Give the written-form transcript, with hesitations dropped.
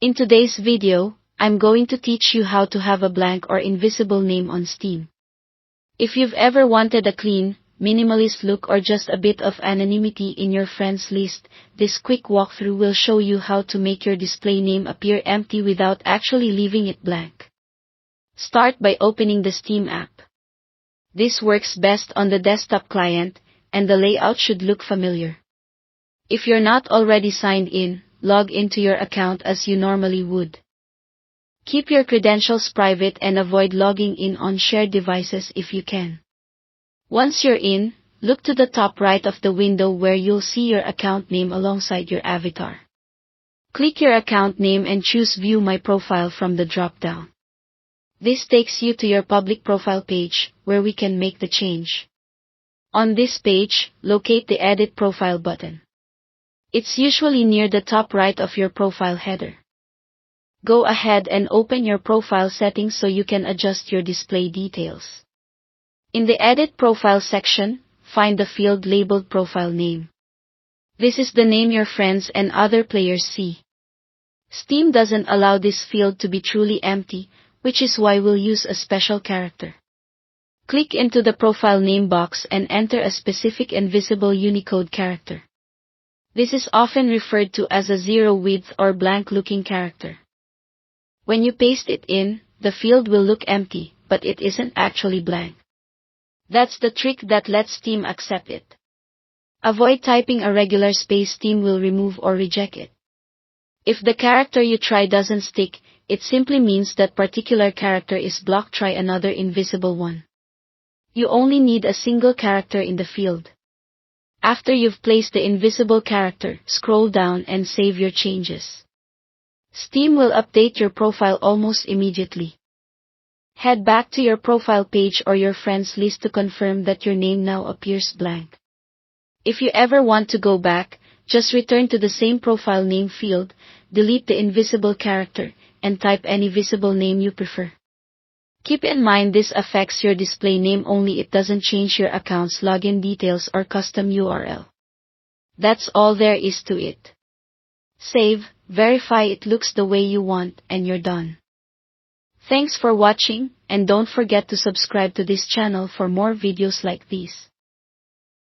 In today's video, I'm going to teach you how to have a blank or invisible name on Steam. If you've ever wanted a clean, minimalist look or just a bit of anonymity in your friends list, this quick walkthrough will show you how to make your display name appear empty without actually leaving it blank. Start by opening the Steam app. This works best on the desktop client, and the layout should look familiar. If you're not already signed in, log into your account as you normally would. Keep your credentials private and avoid logging in on shared devices if you can. Once you're in, look to the top right of the window where you'll see your account name alongside your avatar. Click your account name and choose View My Profile from the drop-down. This takes you to your public profile page, where we can make the change. On this page, locate the Edit Profile button. It's usually near the top right of your profile header. Go ahead and open your profile settings so you can adjust your display details. In the Edit Profile section, find the field labeled Profile Name. This is the name your friends and other players see. Steam doesn't allow this field to be truly empty, which is why we'll use a special character. Click into the Profile Name box and enter a specific invisible Unicode character. This is often referred to as a zero-width or blank-looking character. When you paste it in, the field will look empty, but it isn't actually blank. That's the trick that lets Steam accept it. Avoid typing a regular space. Steam will remove or reject it. If the character you try doesn't stick, it simply means that particular character is blocked. Try another invisible one. You only need a single character in the field. After you've placed the invisible character, scroll down and save your changes. Steam will update your profile almost immediately. Head back to your profile page or your friends list to confirm that your name now appears blank. If you ever want to go back, just return to the same profile name field, delete the invisible character, and type any visible name you prefer. Keep in mind this affects your display name only, it doesn't change your account's login details or custom URL. That's all there is to it. Save, verify it looks the way you want, and you're done. Thanks for watching, and don't forget to subscribe to this channel for more videos like these.